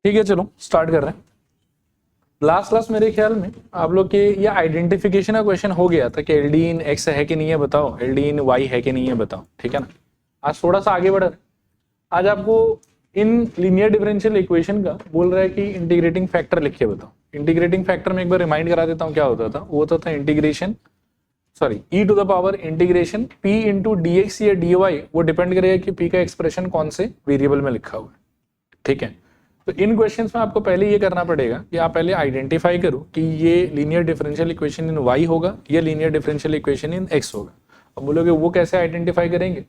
ठीक है, चलो स्टार्ट कर रहे हैं। लास्ट क्लास मेरे ख्याल में आप लोग के ये आइडेंटिफिकेशन का क्वेश्चन हो गया था कि एलडी इन एक्स है कि नहीं है बताओ, एलडी इन वाई है कि नहीं है बताओ, ठीक है ना। आज थोड़ा सा आगे बढ़ रहे हैं। आज आपको इन लीनियर डिफरेंशियल इक्वेशन का बोल रहा है कि इंटीग्रेटिंग फैक्टर लिख के बताओ। इंटीग्रेटिंग फैक्टर में एक बार रिमाइंड करा देता हूँ क्या होता था। वो होता था integration E to the power integration P into D X या डी वाई। वो डिपेंड करेगा कि पी का एक्सप्रेशन कौन से वेरिएबल में लिखा हुआ है, ठीक है। तो इन क्वेश्चंस में आपको पहले ये करना पड़ेगा कि आप पहले आइडेंटिफाई करो कि ये linear differential equation in Y होगा या linear differential equation in X होगा। अब बोलोगे वो कैसे आइडेंटिफाई करेंगे,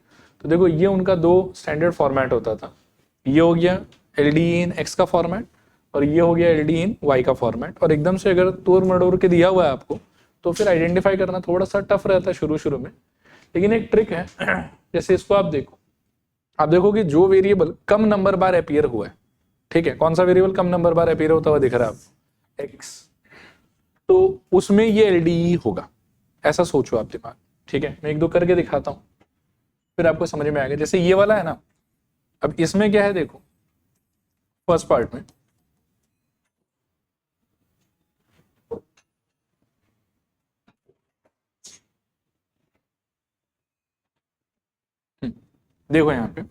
तो देखो ये उनका दो स्टैंडर्ड फॉर्मेट होता था। ये हो गया एल डी इन एक्स का फॉर्मेट और ये हो गया एल डी इन वाई का फॉर्मेट। और एकदम से अगर तोड़ मड़ोड़ के दिया हुआ है आपको तो फिर आइडेंटिफाई करना थोड़ा सा टफ रहता है शुरू में। लेकिन एक ट्रिक है, जैसे इसको आप देखो, आप देखो कि जो वेरिएबल कम नंबर बार अपीयर हुआ है, ठीक है, कौन सा वेरिएबल कम नंबर बार अपीयर होता हुआ दिख रहा है आपको, एक्स, तो उसमें ये एलडीई होगा, ऐसा सोचो आप दिमाग। ठीक है, मैं एक दो करके दिखाता हूं फिर आपको समझ में आएगा। जैसे ये वाला है ना, अब इसमें क्या है देखो, फर्स्ट पार्ट में देखो, यहां पे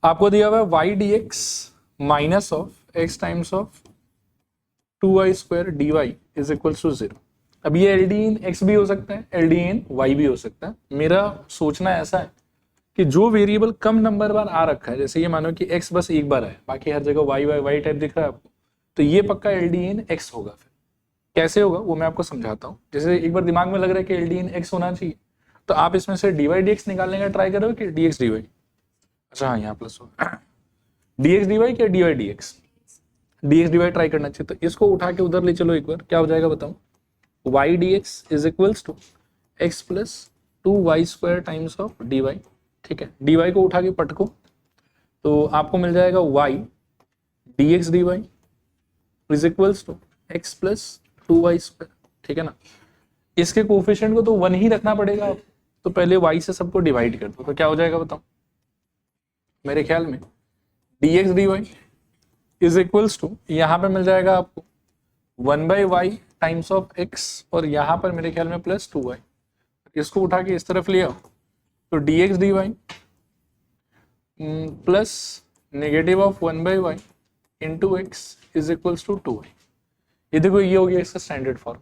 आपको दिया हुआ है Y D X minus of X times of 2y square D Y is equal to 0। अब ये एल डी इन एक्स भी हो सकता है, एल डी इन वाई भी हो सकता है। मेरा सोचना ऐसा है कि जो वेरिएबल कम नंबर बार आ रखा है, जैसे ये मानो कि एक्स बस एक बार है, बाकी हर जगह वाई वाई वाई टाइप दिख रहा है आपको, तो ये पक्का एल डी इन एक्स होगा। फिर कैसे होगा वो मैं आपको समझाता हूँ। जैसे एक बार दिमाग में लग रहा है कि एल डी इन एक्स होना चाहिए, तो आप इसमें से डी वाई डी एक्स निकालने का ट्राई करो कि डी एक्स डी वाई, अच्छा हाँ यहाँ प्लस होगा, डी एक्स डी वाई क्या D Y D X, D X D Y try करना चाहिए। तो इसको उठा के उधर ले चलो एक बार, क्या हो जाएगा बताओ, Y D x is equals to X plus 2y square times of D Y. ठीक है, डी वाई को उठा के पटको तो आपको मिल जाएगा Y D X D Y is equals to X plus 2y square. ठीक है ना, इसके कोफिशिएंट को तो 1 ही रखना पड़ेगा आप, तो पहले y से सबको डिवाइड कर दो, तो क्या हो जाएगा बताओ, मेरे ख्याल में D X D Y is equals to, यहाँ पे मिल जाएगा आपको 1/y टाइम्स ऑफ x और यहाँ पर मेरे ख्याल में प्लस 2y। इसको उठा के इस तरफ ले आओ तो D X D Y plus negative of 1/y into x is equals to 2y। ये देखो ये हो गया इसका स्टैंडर्ड फॉर्म।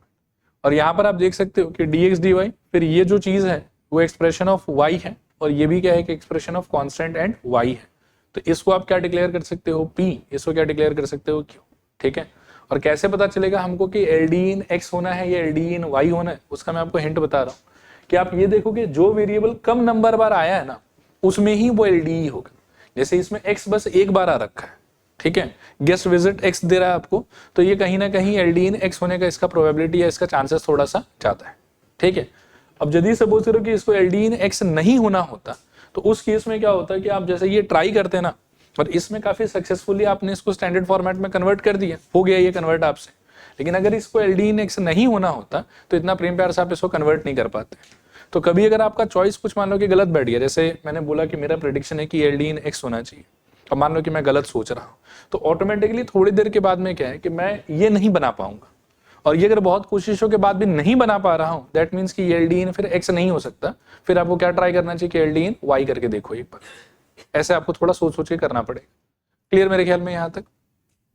और यहाँ पर आप देख सकते हो कि डी एक्स डी वाई, फिर ये जो चीज है वो एक्सप्रेशन ऑफ y है और ये भी क्या है कि expression of constant and y है। तो इसको आप क्या डिक्लेयर कर सकते हो p, इसको क्या डिक्लेयर कर सकते हो q। ठीक है, और कैसे पता चलेगा हमको कि एल डी इन एक्स होना है या एल डी इन वाई होना है, उसका मैं आपको हिंट बता रहा हूँ कि आप ये देखो कि जो वेरिएबल कम नंबर बार आया है ना उसमें ही वो एल डी ई होगा। जैसे इसमें x बस एक बार आ रखा है, ठीक है, गेस्ट विजिट x दे रहा है आपको, तो ये कहीं ना कहीं एल डी इन एक्स होने का इसका प्रोबेबिलिटी या इसका चांसेस थोड़ा सा ज्यादा है। ठीक है, अब यदि सपोज करो कि इसको एल डी इन एक्स नहीं होना होता तो उस केस में क्या होता है कि आप जैसे ये ट्राई करते हैं ना, और इसमें काफी सक्सेसफुली आपने इसको स्टैंडर्ड फॉर्मेट में कन्वर्ट कर दिया, हो गया ये कन्वर्ट आपसे। लेकिन अगर इसको एल डी इन एक्स नहीं होना होता तो इतना प्रेम प्यार से आप इसको कन्वर्ट नहीं कर पाते। तो कभी अगर आपका चॉइस कुछ मान लो कि गलत बैठ गया, जैसे मैंने बोला कि मेरा प्रेडिक्शन है कि एल डी इन एक्स होना चाहिए, अब मान लो कि मैं गलत सोच रहा हूँ, तो ऑटोमेटिकली थोड़ी देर के बाद में क्या है कि मैं ये नहीं बना पाऊंगा। और ये अगर बहुत कोशिशों के बाद भी नहीं बना पा रहा हूं, दैट मीन्स कि एल डी इन फिर एक्स नहीं हो सकता। फिर आपको क्या ट्राई करना चाहिए कि एल डी इन वाई करके देखो एक बार। ऐसे आपको थोड़ा सोच सोच के करना पड़ेगा। क्लियर मेरे ख्याल में यहाँ तक।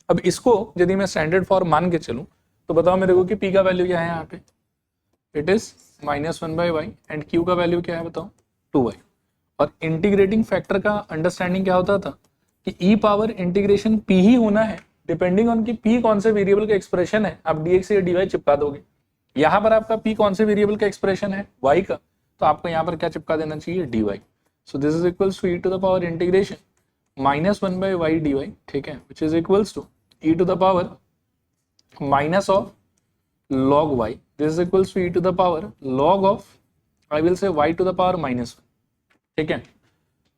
अब इसको यदि मैं स्टैंडर्ड फॉर्म मान के चलूं तो बताओ मेरे को कि p का वैल्यू क्या है यहाँ पे, it is -1/y and q का वैल्यू क्या है बताओ 2y। और इंटीग्रेटिंग फैक्टर का अंडरस्टैंडिंग क्या होता था कि e पावर इंटीग्रेशन p ही होना है, डिपेंडिंग ऑन कि p कौन से वेरिएबल का एक्सप्रेशन है आप dx या dy चिपका दोगे। यहाँ पर आपका p कौन से वेरिएबल का एक्सप्रेशन है y का, तो आपको यहाँ पर क्या चिपका देना चाहिए dy। So this is equals to e to the power integration -1/y dy, ठीक है, which is equals to e to the power minus of log y, this is equals to e to the power log of I will say y to the power -1। ठीक है,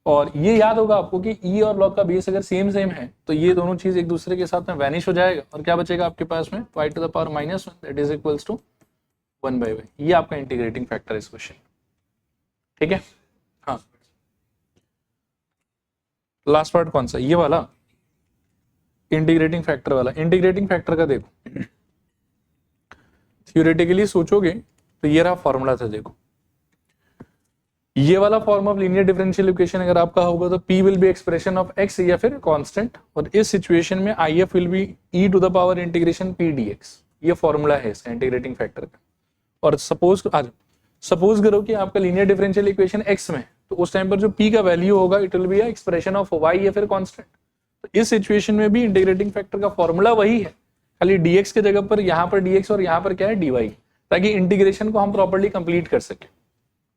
और ये याद होगा आपको कि e और log का बेस अगर सेम है तो ये दोनों चीज एक दूसरे के साथ में वैनिश हो जाएगा और क्या बचेगा आपके पास में y to the power -1 that is equals to 1/y। ये आपका इंटीग्रेटिंग फैक्टर इस क्वेश्चन। ठीक है, हाँ लास्ट पार्ट कौन सा, ये वाला, इंटीग्रेटिंग फैक्टर वाला, इंटीग्रेटिंग फैक्टर का देखो थ्योरेटिकली सोचोगे तो ये रहा फॉर्मूला था। देखो ये वाला form of linear differential equation अगर आपका होगा तो P will be expression of x या फिर कांस्टेंट, और इस सिचुएशन में IF will be e to the power integration P dx। ये फॉर्मूला है इसका इंटीग्रेटिंग फैक्टर का। और सपोज करो कि आपका लीनियर डिफरेंशियल इक्वेशन x में, तो उस टाइम पर जो P का वैल्यू होगा it will be expression of y या फिर कांस्टेंट। तो इस सिचुएशन में भी इंटीग्रेटिंग फैक्टर का फॉर्मूला वही है, खाली dx के जगह पर यहाँ पर dx और यहाँ पर क्या है dy, ताकि इंटीग्रेशन को हम प्रॉपर्ली कंप्लीट कर सके।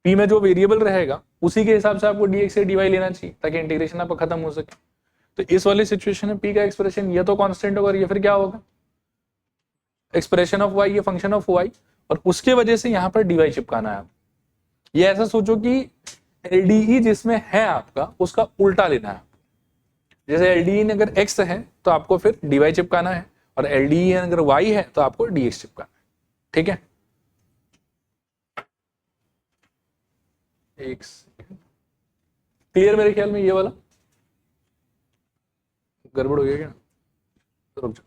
P में जो वेरिएबल रहेगा उसी के हिसाब से आपको dx से dy लेना चाहिए ताकि इंटीग्रेशन आपका खत्म हो सके। तो इस वाली सिचुएशन में P का एक्सप्रेशन ये तो कांस्टेंट होगा, ये फिर क्या होगा एक्सप्रेशन ऑफ y, ये फंक्शन ऑफ y, और उसके वजह से यहाँ पर dy चिपकाना है। ये ऐसा सोचो कि LDE जिसमें है आपका उसका उल्टा लेना है। जैसे LDE अगर x है तो आपको फिर dy चिपकाना है, और LDE अगर y है तो आपको dx चिपकाना है। ठीक है, एक सेकंड, क्लियर मेरे ख्याल में ये वाला गड़बड़ हो गया क्या? रुक जाओ,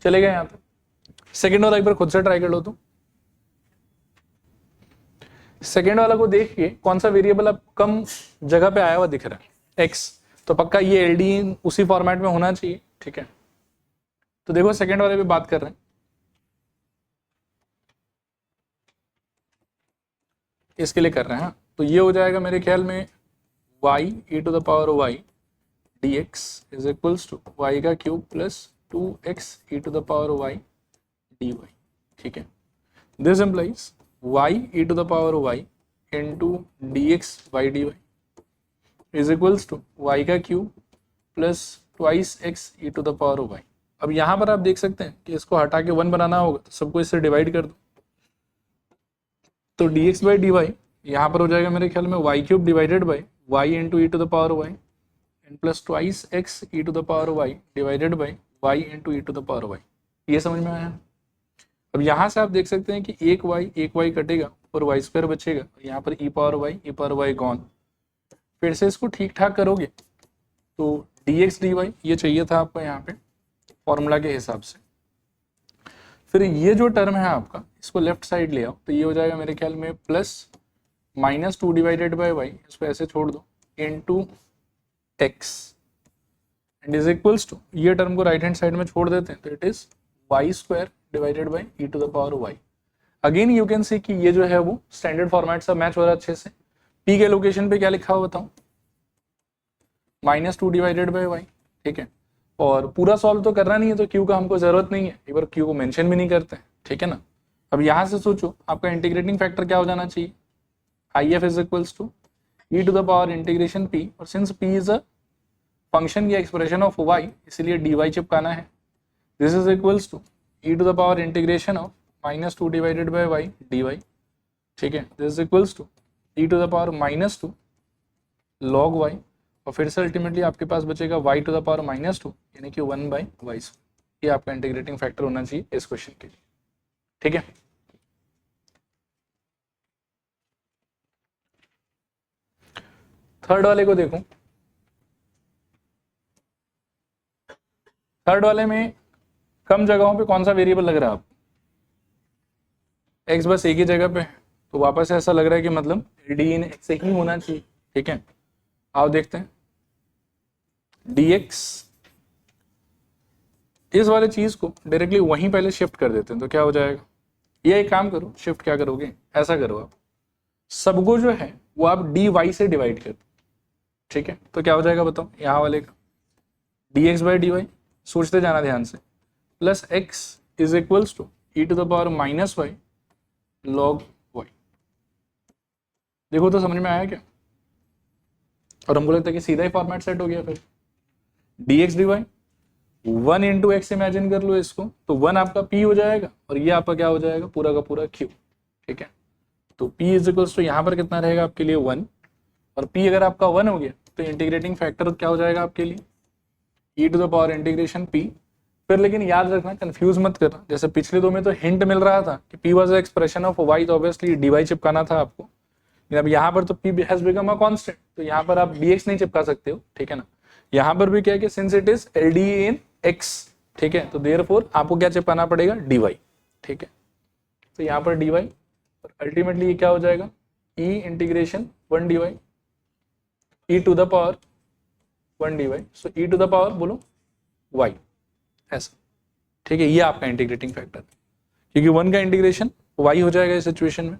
चलेगा यहाँ पे। सेकेंड वाला एक बार खुद से ट्राई कर लो। तो सेकेंड वाला को देख के कौन सा वेरिएबल अब कम जगह पे आया हुआ दिख रहा है x, तो पक्का ये LDE उसी फॉर्मेट में होना चाहिए। ठीक है, तो देखो सेकेंड वाले पे बात कर रहे हैं, इसके लिए कर रहे हैं। तो ये हो जाएगा मेरे ख्याल में y e to the power y dx is equals to y का cube plus 2x e to the power y dy। ठीक है, this implies y e to the power y इंटू dx by dy is equals to y का cube plus twice x e to the power y। अब यहाँ पर आप देख सकते हैं कि इसको हटा के 1 बनाना होगा तो सबको इससे डिवाइड कर दो, तो dx by dy यहाँ पर हो जाएगा मेरे ख्याल में y cube divided by y into E to the power y and plus twice x e to the power y divided by y into E to the power y। ये समझ में आया? अब यहाँ से आप देख सकते हैं कि एक y कटेगा और y स्क्वायर बचेगा, यहाँ पर e पावर y गॉन। फिर से इसको ठीक ठाक करोगे तो dx dy ये चाहिए था आपको यहाँ पे फॉर्मूला के हिसाब से। फिर ये जो टर्म है आपका इसको लेफ्ट साइड ले आओ, तो ये हो जाएगा मेरे ख्याल में प्लस -2 डिवाइडेड बाय y, इसको ऐसे छोड़ दो, into x and is equals to, ये टर्म को राइट हैंड साइड में छोड़ देते हैं तो it is y square divided by e to the power y। Again you can see कि ये जो है वो स्टैंडर्ड फॉर्मेट से मैच हो रहा है अच्छे से। p के लोकेशन पे क्या लिखा हुआ बताऊं, -2 डिवाइडेड बाय y। ठीक है, और पूरा सॉल्व तो करना नहीं है तो q का हमको जरूरत नहीं है, एक बार q को मेंशन भी नहीं करते। ठीक है ना, अब यहाँ से सोचो आपका इंटीग्रेटिंग फैक्टर क्या हो जाना चाहिए, IF is equals to e to the power integration p, और since p is a function या एक्सप्रेशन ऑफ y इसलिए dy चिपकाना है। This is equals to e to the power integration of -2 divided by y dy। ठीक है, this is equals to e to the power -2 log y, और फिर से ultimately आपके पास बचेगा y टू द पावर -2 यानी कि 1/y। ये आपका इंटीग्रेटिंग फैक्टर होना चाहिए इस क्वेश्चन के लिए। ठीक है, थर्ड वाले को देखो। थर्ड वाले में कम जगहों पे कौन सा वेरिएबल लग रहा है आप, x बस एक ही जगह पे, तो वापस ऐसा लग रहा है कि मतलब LDE इन x से ही होना चाहिए। ठीक है, आओ देखते हैं dx, इस वाले चीज को डायरेक्टली वहीं पहले शिफ्ट कर देते हैं तो क्या हो जाएगा, ये एक काम करो, शिफ्ट क्या करोगे, ऐसा करो आप सबको जो है वो आप dy से डिवाइड कर दो। ठीक है, तो क्या हो जाएगा बताओ, यहाँ वाले का dx बाई dy, सोचते जाना ध्यान से, plus x is equals to e to the power -y log y। देखो तो समझ में आया क्या, और हमको लगता है कि सीधा ही फॉर्मेट सेट हो गया। फिर dx dy 1 into x imagine कर लो इसको, तो 1 आपका p हो जाएगा और ये आपका क्या हो जाएगा पूरा का पूरा q। ठीक है, तो p इज इक्वल्स टू यहाँ पर कितना रहेगा आपके लिए 1, और p अगर आपका 1 हो गया तो इंटीग्रेटिंग फैक्टर क्या हो जाएगा आपके लिए e to the power integration p फिर लेकिन याद रखना, कंफ्यूज मत करना, जैसे पिछले दो में तो हिंट मिल रहा था कि p was expression of y, तो ऑब्वियसली dy चिपकाना था आपको, लेकिन अब यहाँ पर तो p has become a constant, तो यहाँ पर आप dx नहीं चिपका सकते हो, ठीक है ना। यहाँ पर भी क्या है कि since it is LDE in x, ठीक है, तो देयरफॉर आपको क्या चिपकाना पड़ेगा, dy, ठीक है। तो यहाँ पर dy और अल्टीमेटली ये क्या हो जाएगा, e integration 1 dy e to the power 1 dy, so e to the power बोलो y, ऐसा, ठीक है। ये आपका इंटीग्रेटिंग फैक्टर है, क्योंकि 1 का इंटीग्रेशन y हो जाएगा इस सिचुएशन में।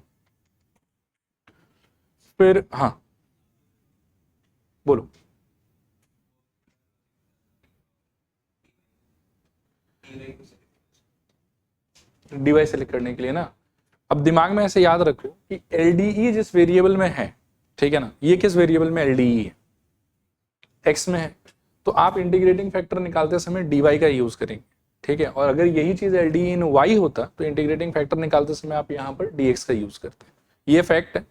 फिर हाँ बोलो, dy सेलेक्ट करने के लिए ना, अब दिमाग में ऐसे याद रखो कि LDE जिस वेरिएबल में है, ठीक है ना, ये किस वेरिएबल में LDE है, x में है, तो आप इंटीग्रेटिंग फैक्टर निकालते समय dy का यूज करेंगे, ठीक है। और अगर यही चीज LDE इन y होता तो इंटीग्रेटिंग फैक्टर निकालते समय आप यहाँ पर dx का यूज करते हैं, ये फैक्ट है।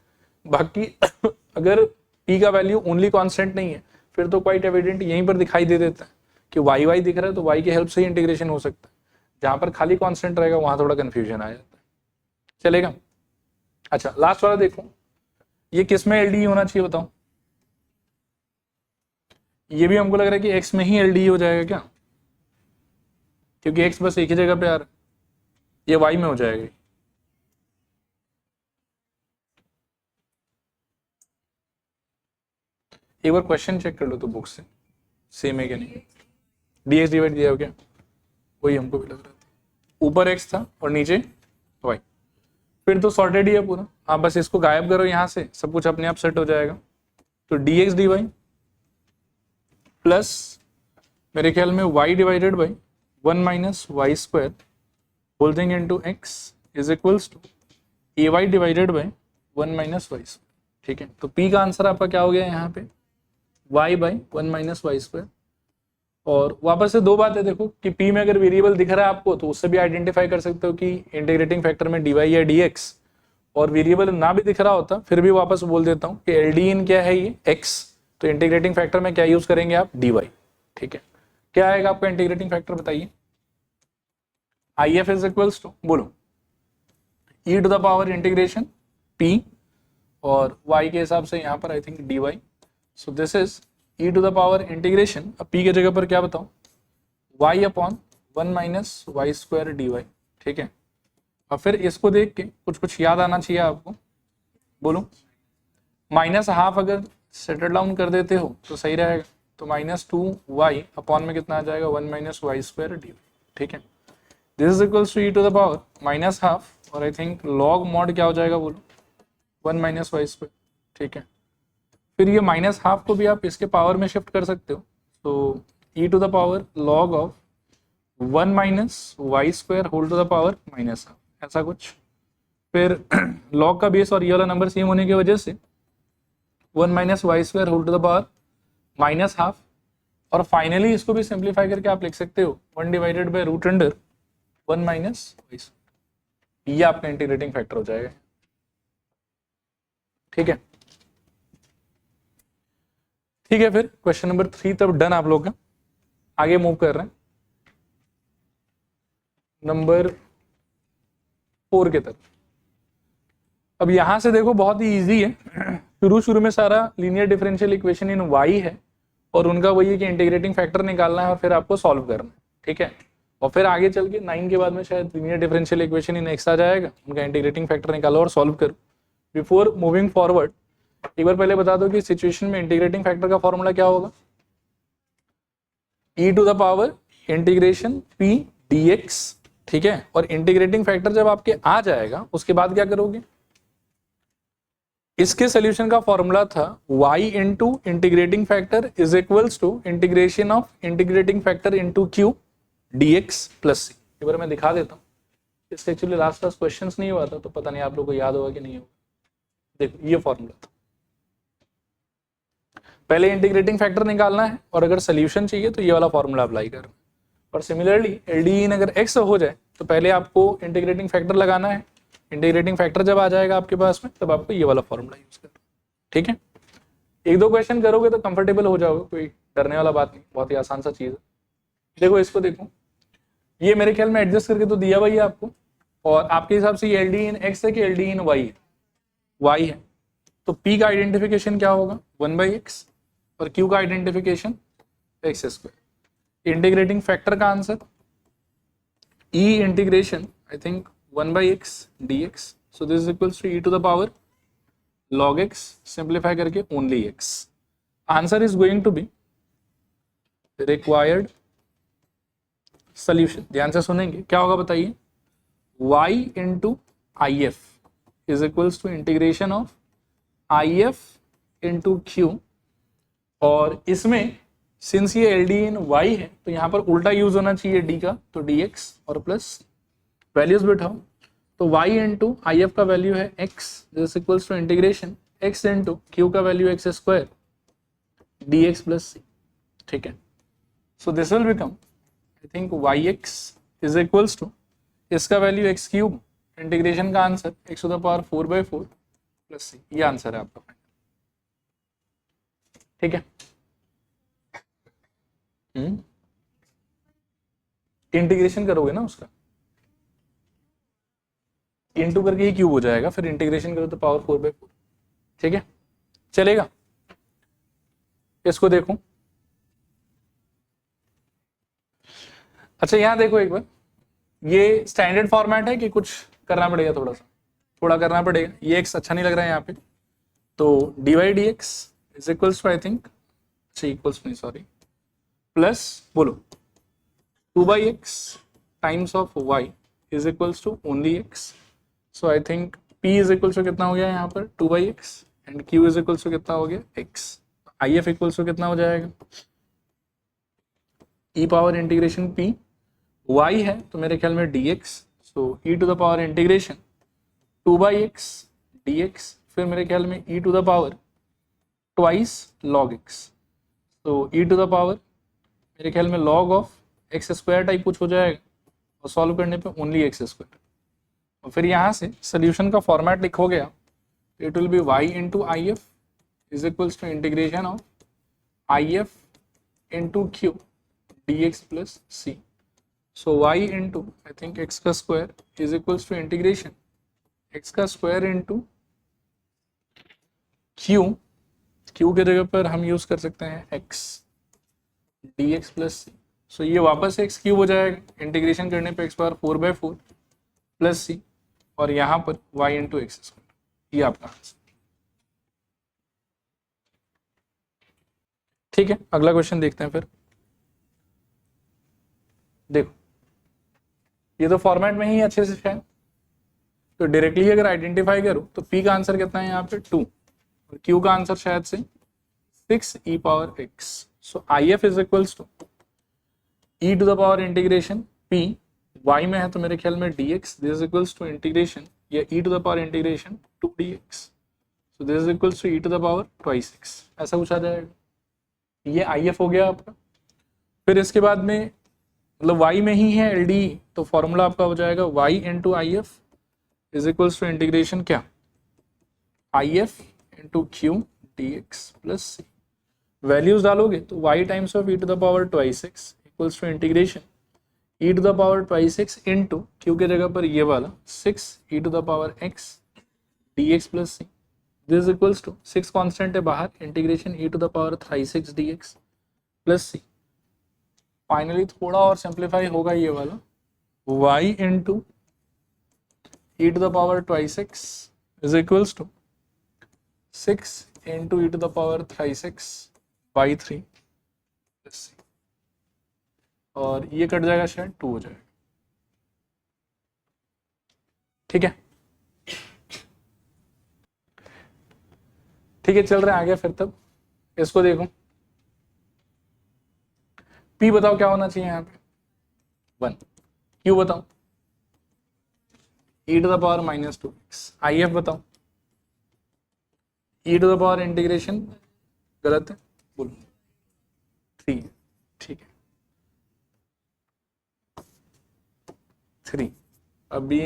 बाकी अगर p का वैल्यू ओनली कांस्टेंट नहीं है, फिर तो क्वाइट एविडेंट यहीं पर दिखाई दे देता है कि y दिख रहा है, तो y की हेल्प से ही इंटीग्रेशन हो सकता है। जहां पर खाली कांस्टेंट रहेगा वहां थोड़ा कंफ्यूजन आ जाता है, चलेगा। अच्छा लास्ट वाला देखो, ये किस में LDE होना चाहिए बताओ, ये भी हमको लग रहा है कि x में ही LDE हो जाएगा क्या, क्योंकि x बस एक ही जगह पे आ रहा है, ये y में हो जाएगा। एक बार क्वेश्चन चेक कर लो तो बुक से, सेम है क्या नहीं, dx डिवाइड दिया हो क्या, वही हमको भी लग रहा था, ऊपर x था और नीचे y, फिर तो सॉर्टेड ही है पूरा। आप बस इसको गायब करो यहाँ से, सब कुछ अपने आप सेट हो जाएगा। तो dx dy प्लस मेरे ख्याल में y divided by 1 minus Y square whole thing into x is equals to ay divided by 1 minus Y square, ठीक है। तो p का आंसर आपका क्या हो गया यहाँ पे, y by 1 minus Y square. और वापस से दो बातें देखो कि p में अगर वेरिएबल दिख रहा है आपको तो उससे भी आइडेंटिफाई कर सकते हो कि इंटीग्रेटिंग फैक्टर में dy या dx, और वेरिएबल ना भी दिख रहा होता फिर भी वापस बोल देता हूँ कि LDE इन क्या है, ये x, तो इंटीग्रेटिंग फैक्टर में क्या यूज करेंगे आप, dy, ठीक है। क्या आएगा आपका इंटीग्रेटिंग फैक्टर बताइए, IF इज इक्वल्स टू बोलो e to the power integration p, और y के हिसाब से यहाँ पर I think dy, so this is e to the power integration, अब p के जगह पर क्या बताऊं, y upon 1 minus Y square dy, ठीक है। और फिर इसको देख के कुछ कुछ याद आना चाहिए आपको, बोलो माइनस हाफ अगर सेटल डाउन कर देते हो तो सही रहेगा, तो -2y अपॉन में कितना आ जाएगा, 1 माइनस वाई स्क्वायर dy, ठीक है। This is equals to e to the power minus half, और आई थिंक लॉग मॉड क्या हो जाएगा बोलो, 1 माइनस वाई स्क्वायर, ठीक है। फिर ये माइनस हाफ को भी आप इसके पावर में शिफ्ट कर सकते हो, तो e to the power log of 1 minus Y square whole to the power minus half, ऐसा कुछ। फिर लॉग का बेस और ये वाला नंबर सेम होने की वजह से 1 minus Y square whole to the power minus half, और फाइनली इसको भी सिंप्लीफाई करके आप लिख सकते हो 1 divided by root under 1 minus Y square, ये आपका इंटीग्रेटिंग फैक्टर हो जाएगा, ठीक है। ठीक है, फिर क्वेश्चन नंबर 3 तब डन आप लोग का, आगे मूव कर रहे हैं नंबर 4 के तरफ। अब यहां से देखो बहुत ही इजी है, शुरू में सारा लीनियर डिफरेंशियल इक्वेशन इन y है, और उनका वही है कि इंटीग्रेटिंग फैक्टर निकालना है और फिर आपको सॉल्व करना है, ठीक है। और फिर आगे चल के 9 के बाद में शायद लीनियर डिफरेंशियल इक्वेशन इन x आ जाएगा, उनका इंटीग्रेटिंग फैक्टर निकालो और सॉल्व करो। बिफोर मूविंग फॉरवर्ड एक बार पहले बता दो कि सिचुएशन में इंटीग्रेटिंग फैक्टर का फॉर्मूला क्या होगा, e to the power integration p dx, ठीक है। और इंटीग्रेटिंग फैक्टर जब आपके आ जाएगा उसके बाद क्या करोगे, इसके सोल्यूशन का फॉर्मूला था y into integrating factor is equals to integration of integrating factor into q dx plus c। एक बार मैं दिखा देता हूँ, इससे एक्चुअली लास्ट क्वेश्चन नहीं हुआ था तो पता नहीं आप लोग को याद होगा कि नहीं होगा। देखो ये फॉर्मूला था, पहले इंटीग्रेटिंग फैक्टर निकालना है और अगर सोल्यूशन चाहिए तो ये वाला फॉर्मूला अप्लाई करना। और सिमिलरली LDE इन अगर x हो जाए तो पहले आपको इंटीग्रेटिंग फैक्टर लगाना है, इंटीग्रेटिंग फैक्टर जब आ जाएगा आपके पास में तब आपको ये वाला फॉर्मूला यूज करना, ठीक है। एक दो क्वेश्चन करोगे तो कंफर्टेबल हो जाओगे, कोई डरने वाला बात नहीं, बहुत ही आसान सा चीज है। देखो इसको देखो, ये मेरे ख्याल में एडजस्ट करके तो दिया हुआ ही है आपको, और आपके हिसाब से ये एल डी इन एक्स है कि एल डी इन वाई है? वाई है। तो पी का आइडेंटिफिकेशन क्या होगा? 1/x, और क्यू का identification x square. Integrating factor का answer e integration I think 1/x dx, so this is equals to e to the power log x, simplify करके only x। Answer is going to be required solution. ध्यान से सुनेंगे, क्या होगा बताइए? y into I F is equals to integration of I F into Q, और इसमें since ये एल डी इन वाई है तो यहाँ पर उल्टा यूज होना चाहिए d का, तो dx और प्लस वैल्यूज बैठाओ, तो y इंटू आई एफ का वैल्यू है x, this equals to integration x into Q का value x square dx plus C. ठीक है, so this will become I think yx is equals to इसका value x cube, integration का answer x to the power 4/4 plus C. ये answer है आपका। ठीक है, इंटीग्रेशन करोगे ना उसका, इंटू करके ही क्यूब हो जाएगा, फिर इंटीग्रेशन करो तो पावर 4/4। ठीक है, चलेगा? इसको देखो, अच्छा यहां देखो एक बार, ये स्टैंडर्ड फॉर्मेट है कि कुछ करना पड़ेगा? थोड़ा करना पड़ेगा। ये एक्स अच्छा नहीं लग रहा है यहाँ पे, तो dy dx is equals to I think, अच्छा इक्वल्स नहीं सॉरी, प्लस बोलो 2/x times of y is equals to only x। So I think p is equals to कितना हो गया यहाँ पर 2/x, and q is equals to कितना हो गया x। I F equals to कितना हो जाएगा? e power integration p, y है तो मेरे ख्याल में dx, so e to the power integration 2/x dx, फिर मेरे ख्याल में e to the power twice log x, तो e टू द पावर मेरे ख्याल में log of x square type कुछ हो जाएगा, और सॉल्व करने पे ओनली एक्स स्क्वायर। और फिर यहाँ से सोल्यूशन का फॉर्मेट लिखोगे आप, it will be y into I F is equals to integration of I F into Q dx plus C. So y into I think x का square is equals to integration x का square into Q के जगह पर हम use कर सकते हैं x dx plus सी। सो ये वापस एक्स क्यूब हो जाएगा, इंटीग्रेशन करने पे एक्स पावर 4/4 प्लस सी, और यहाँ पर y इंटू एक्स स्क्वायर। ये आपका आंसर। ठीक है, अगला क्वेश्चन देखते हैं फिर। देखो ये तो फॉर्मेट में ही अच्छे से है, तो डायरेक्टली अगर आइडेंटिफाई करो तो p का आंसर कितना है यहाँ पे 2, और q का आंसर शायद से 6 e power x। So I F is equals to e to the power integration p, y में है तो मेरे ख्याल में dx, this is equals to integration या e to the power integration 2 dx, so this is equals to e to the power twice x। ऐसा कुछ आ जाएगा। ये आई एफ हो गया आपका। फिर इसके बाद में मतलब y में ही है एल डी, तो फॉर्मूला आपका हो जाएगा y into I F is equals to integration क्या, I F into Q d x plus C. Values डालोगे तो y times of e to the power twice x equals to integration e to the power twice x into Q के जगह पर ये वाला 6 e to the power x dx plus C. This equals to 6 constant है बाहर, integration e to the power 3/6 dx plus C. Finally थोड़ा और simplify होगा ये वाला, y into e to the power twice x is equals to 6 into e to the power 3/6 by 3 plus सी, और ये cut जाएगा शायद 2 हो जाएगा। ठीक है, ठीक है, चल रहा है आगे। फिर तब इसको देखो, P बताओ क्या होना चाहिए यहाँ पे 1, Q बताओ e to the power -2x, I F बताओ e to the power integration, गलत है बोलो 3, ठीक है 3, अभी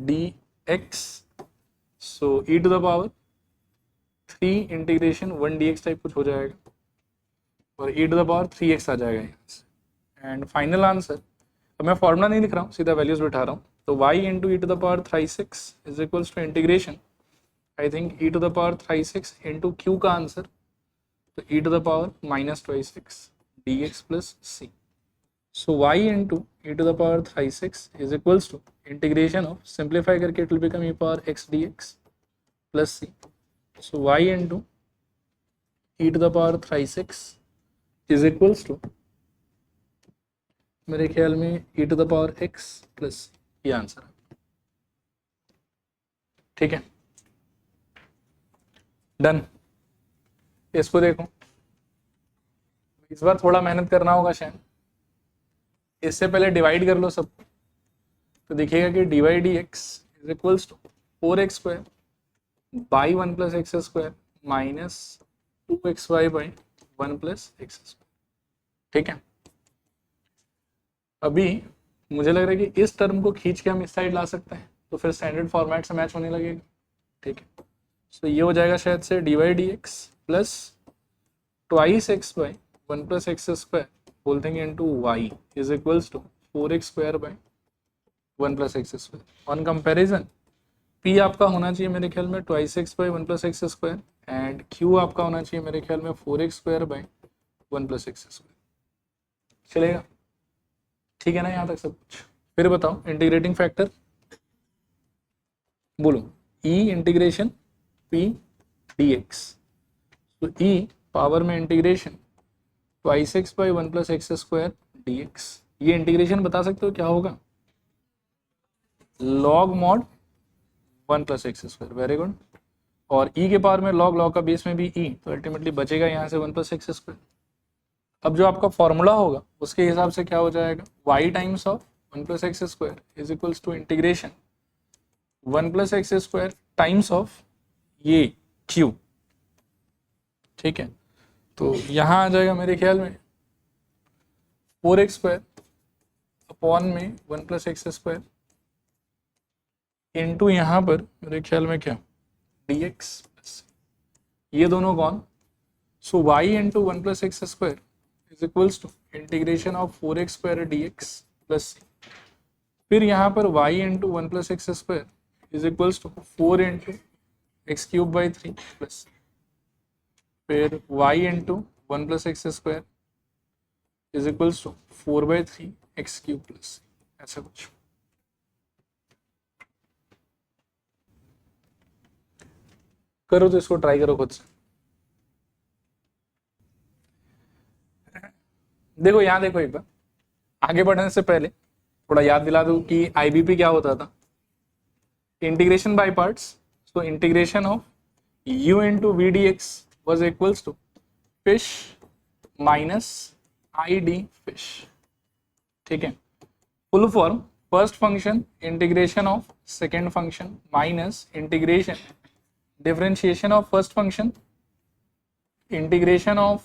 dx, so e to the power 3 integration 1 dx type कुछ हो जाएगा, और e to the power 3x आ जाएगा यहाँ से। एंड फाइनल आंसर अब मैं फॉर्मूला नहीं लिख रहा हूँ, सीधा वैल्यूज बिठा रहा हूँ। तो y into E to the power 36 is equals to integration, I think e to the power 36 into Q का आंसर, तो e to the power -26 dx plus C. So y into E to the power 36 is equals to integration of, simplify करके it will become e power x dx plus C. So y into E to the power 36 is equals to मेरे ख्याल में e to the power x plus, ये answer है। ठीक है, done. इसको देखो, इस बार थोड़ा मेहनत करना होगा शायद। इससे पहले डिवाइड कर लो सब, तो दिखेगा कि dy dx is equals to 4x square by 1 plus x square minus 2xy by 1 plus x square. ठीक है, अभी मुझे लग रहा है कि इस टर्म को खींच के हम इस साइड ला सकते हैं, तो फिर स्टैंडर्ड फॉर्मेट से मैच होने लगेगा। ठीक है, तो ये हो जाएगा शायद से dy dx plus twice x by 1 plus x square whole thing into y is equals to 4x square by 1 plus x square. On comparison p आपका होना चाहिए मेरे ख्याल में twice x by 1 plus x square and q आपका होना चाहिए मेरे ख्याल में 4x square by 1 plus x square. चलेगा? ठीक है ना यहाँ तक सब कुछ? फिर बताओ इंटीग्रेटिंग फैक्टर बोलो, e इंटीग्रेशन p dx, तो e पावर में integration twice x by 1 plus x square dx। ये इंटीग्रेशन बता सकते हो क्या होगा? Log mod 1 plus x square, very good. और e के पावर में लॉग का बेस में भी e, तो अल्टीमेटली बचेगा यहाँ से 1 प्लस एक्स स्क्वायर। अब जो आपका फॉर्मूला होगा उसके हिसाब से क्या हो जाएगा, y times of 1 plus x square is equals to integration 1 plus x square times of ये q। ठीक है, तो यहाँ आ जाएगा मेरे ख्याल में 4x स्क्वायर अपॉन में 1 प्लस एक्स स्क्वायर इंटू यहाँ पर मेरे ख्याल में क्या dx प्लस, ये दोनों कौन, so y into 1 plus x square is equals to integration of 4x square dx plus, फिर यहाँ पर y into 1 plus x square is equals to 4 into x cube by 3 plus, फिर y into 1 plus x square is equals to 4 by 3 x cube plus, ऐसा कुछ। करो तो इसको try करो खुद से। देखो यहाँ देखो, एक बार आगे बढ़ने से पहले थोड़ा याद दिला दूं कि आईबीपी क्या होता था, इंटीग्रेशन बाय पार्ट्स। तो integration of u into v d x was equals to fish minus I d fish. ठीक है, full form first function integration of second function minus integration differentiation of first function integration of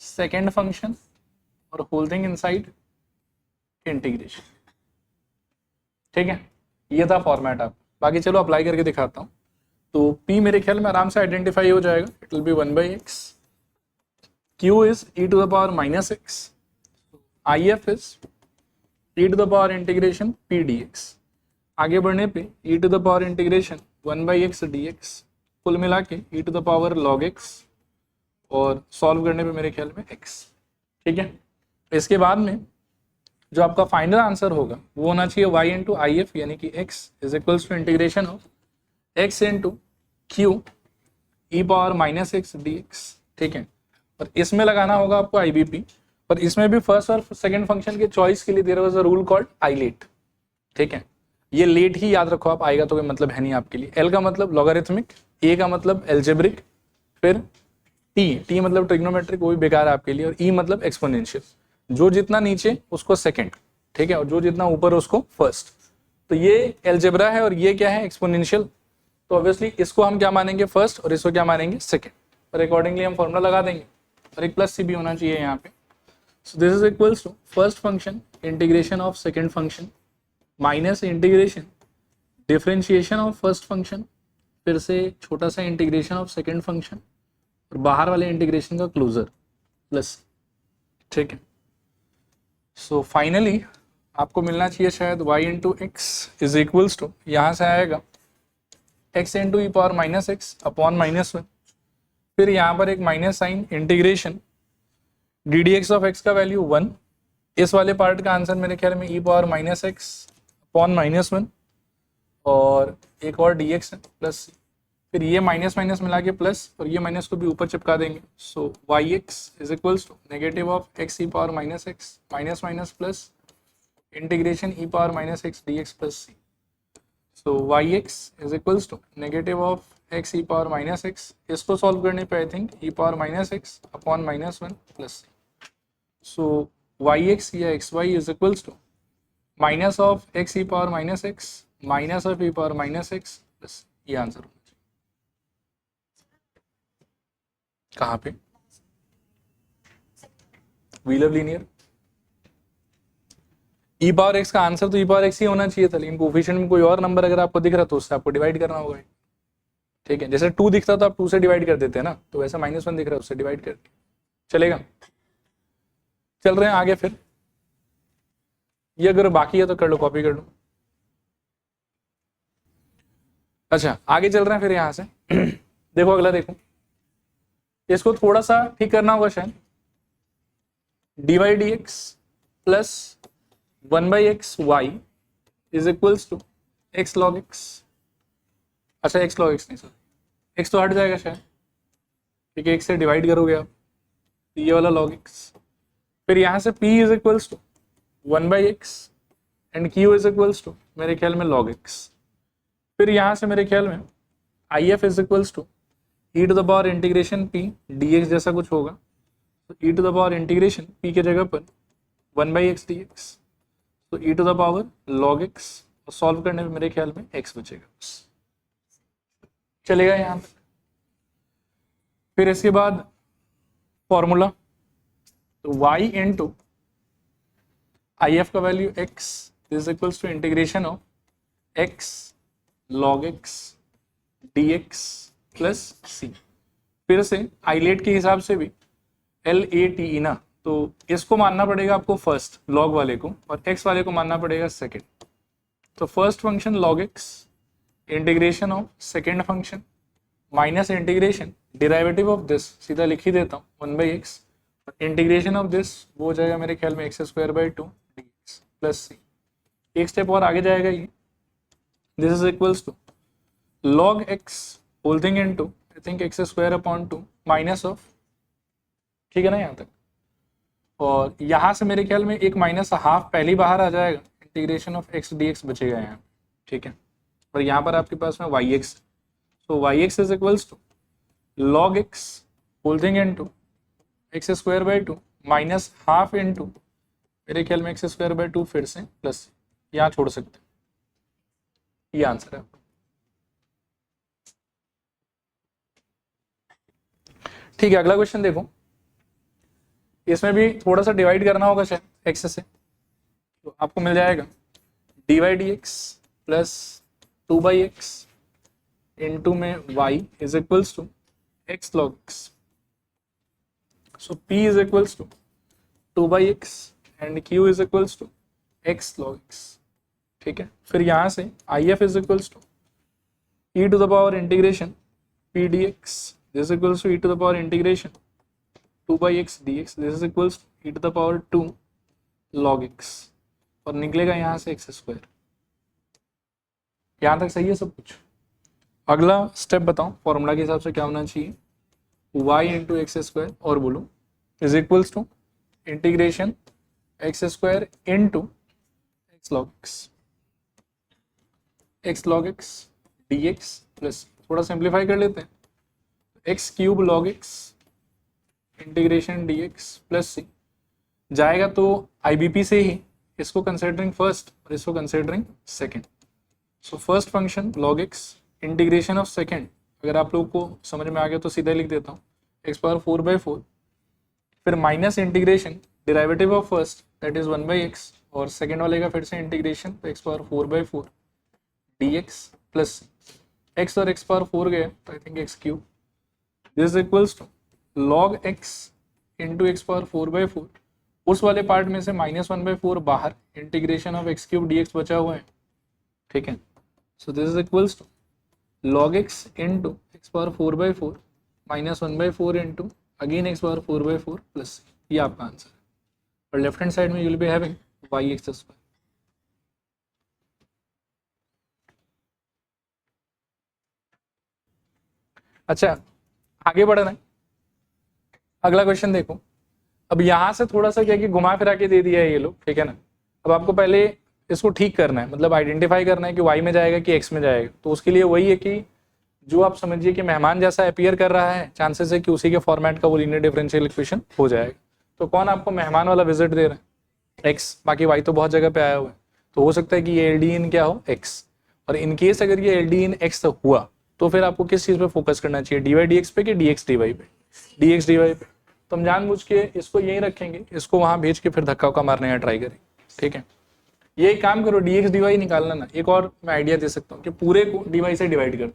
second function और whole thing inside integration. ठीक है, ये था format. आप बाकी चलो अप्लाई करके दिखाता हूँ। तो P मेरे ख्याल में आराम से आइडेंटिफाई हो जाएगा, it will be 1 by x, Q is e to the power minus x, IF is e to the power integration P dx। आगे बढ़ने पे e to the power integration 1 by x dx, कुल मिला के e to the power log x, और solve करने पे मेरे ख्याल में x। ठीक है, इसके बाद में जो आपका फाइनल आंसर होगा वो होना चाहिए y इंटू आई एफ, यानी कि x is equals to integration of x into q e power minus x D x. ठीक है, और इसमें लगाना होगा आपको आईबीपी, और इसमें भी फर्स्ट और सेकंड फंक्शन के चॉइस के लिए there was a rule called ILATE. ठीक है, ये लेट ही याद रखो आप, आएगा तो कोई मतलब है नहीं आपके लिए। एल का मतलब लॉगरिथमिक, ए का मतलब एल्जेब्रिक, फिर टी मतलब ट्रिग्नोमेट्रिक, वो भी बेकार है आपके लिए, और ई मतलब एक्सपोनेंशियल। जो जितना नीचे उसको सेकंड, ठीक है, और जो जितना ऊपर उसको फर्स्ट। तो ये एल्जेब्रा है और ये क्या है, एक्सपोनेंशियल। तो ऑब्वियसली इसको हम क्या मानेंगे, फर्स्ट, और इसको क्या मानेंगे, सेकंड, और अकॉर्डिंगली हम फॉर्मूला लगा देंगे, और एक प्लस सी भी होना चाहिए यहाँ पे। So this is equals to first function integration of second function minus integration differentiation of first function, फिर से छोटा सा इंटीग्रेशन ऑफ सेकंड फंक्शन, और बाहर वाले इंटीग्रेशन का क्लोजर प्लस। ठीक है, सो फाइनली आपको मिलना चाहिए शायद y into x is equals to, यहाँ से आएगा x into e power minus x upon minus one, फिर यहाँ पर एक minus sign, integration d d x of x का वैल्यू 1, इस वाले पार्ट का आंसर मेरे ख्याल में e power minus x upon minus one, और एक और डी एक्स प्लस सी, फिर ये माइनस माइनस मिला के प्लस, और ये माइनस को भी ऊपर चिपका देंगे। So y x is equals to negative of x e power minus x minus minus plus integration e power minus x D x plus C. So y x is equals to negative of x e power minus x, इसको solve करने पे I think e power minus x upon minus one plus C. So y x या x y is equals to minus of x e power minus x minus of E power minus x plus, ये answer होना चाहिए। कहाँ पे? Wheeler linear ई power x का answer तो ई power x ही होना चाहिए था, लेकिन कोफिशिएंट में कोई और नंबर अगर आपको दिख रहा तो उससे आपको डिवाइड करना होगा। ठीक है, जैसे 2 दिखता तो आप 2 से डिवाइड कर देते हैं ना, तो वैसा माइनस वन दिख रहा है उससे डिवाइड कर चलेगा। चल रहे हैं आगे, फिर ये अगर बाकी है तो कर लो, कॉपी कर लो। अच्छा आगे चल रहे हैं फिर यहाँ से देखो अगला, देखो इसको थोड़ा सा ठीक करना होगा शायद। D Y D x plus 1/x y is equals to x log x. अच्छा एक्स लॉग एक्स नहीं सर, एक्स तो हट जाएगा शायद, ठीक है, एक्स से डिवाइड करोगे आप, ये वाला लॉग एक्स, फिर यहाँ से p is equals to 1/x and q is equals to मेरे ख्याल में log x, फिर यहाँ से मेरे ख्याल में if is equals to e to the power integration p dx जैसा कुछ होगा, तो e to the power integration p के जगह पर 1/x dx, तो e to the power log x, और सॉल्व करने में मेरे ख्याल में x बचेगा, चलेगा यहाँ तक। फिर इसके बाद फॉर्मूला, तो y इंटू आई एफ का value x is equals to integration of x log x dx plus c, फिर से आइलेट के हिसाब से भी LATE ना, तो इसको मानना पड़ेगा आपको फर्स्ट log वाले को, और x वाले को मानना पड़ेगा सेकेंड। तो first function log x integration of second function minus integration derivative of this, सीधा लिख ही देता हूँ 1/x, इंटीग्रेशन ऑफ दिस वो हो जाएगा मेरे ख्याल में x² 2 dx प्लस सी, एक स्टेप और आगे जाएगा ये, this is equals to log x whole thing into I think x² 2 minus of, ठीक है ना यहाँ तक, और यहाँ से मेरे ख्याल में एक माइनस हाफ पहले बाहर आ जाएगा, इंटीग्रेशन ऑफ x dx बचेगा यहाँ, ठीक है, और यहाँ पर आपके पास में yx, so yx is equals to log x whole thing into x² 2 minus half into मेरे ख्याल में x² 2 फिर से प्लस, यहाँ छोड़ सकते हैं, ये आंसर है। ठीक है, अगला क्वेश्चन देखो, इसमें भी थोड़ा सा डिवाइड करना होगा शायद x से, तो आपको मिल जाएगा dy dx plus 2/x into में y is equals to x log x, so p is equals to 2/x and q is equals to x log x, ठीक है, फिर यहाँ से if is equals to e to the power integration p dx this equals to e to the power integration 2/x dx this is equals to e to the power 2 log x, और निकलेगा यहाँ से x²। यहाँ तक सही है सब कुछ। अगला स्टेप बताओ फॉर्मूला के हिसाब से क्या होना चाहिए, y इंटू x², और बोलो is equals to integration x² into x log x dx plus, थोड़ा सिंप्लीफाई कर लेते हैं, x³ log x integration dx plus C जाएगा, तो IBP से ही इसको कंसिडरिंग फर्स्ट और इसको considering second, so first function log x integration of second, अगर आप लोग को समझ में आ गया तो सीधा लिख देता हूँ x⁴/4, फिर minus integration derivative of first that is 1/x, और सेकेंड वाले का फिर से इंटीग्रेशन तो x⁴/4 dx प्लस x और x⁴ गए तो I think x³ this equals to log x into x⁴/4 उस वाले पार्ट में से -1/4 बाहर, integration of x cube dx बचा हुआ है, ठीक है। So this is equals to log x into x power 4/4 -1/4 into again x power 4/4 plus, ये आपका आंसर है। और लेफ्ट हैंड साइड में you will be having y(x²). अच्छा, आगे बढ़ना है, अगला क्वेश्चन देखो। अब यहाँ से थोड़ा सा क्या कि घुमा फिरा के दे दिया है ये लोग, ठीक है ना। अब आपको पहले इसको ठीक करना है, मतलब आइडेंटिफाई करना है कि y में जाएगा कि x में जाएगा। तो उसके लिए वही है कि जो आप समझिए कि मेहमान जैसा अपीयर कर रहा है, चांसेस है कि उसी के फॉर्मेट का वो लीनियर डिफरेंशियल इक्वेशन हो जाएगा। तो कौन आपको मेहमान वाला विजिट दे रहा है? x, बाकी y तो बहुत जगह पे आया हुआ है। तो हो सकता है कि ये LD इन क्या हो, x। और इन केस अगर ये LD इन x हुआ तो फिर आपको किस चीज पे फोकस करना चाहिए, dy dx पे कि dx dy पे? dx dy पे। तो हम जानबूझ के इसको यहीं रखेंगे, इसको वहां भेज के फिर धक्का उक्का मारने का ट्राई करें, ठीक है। ये काम करो, dx dy निकालना ना। एक और मैं आइडिया दे सकता हूँ कि पूरे को dy से डिवाइड कर दो,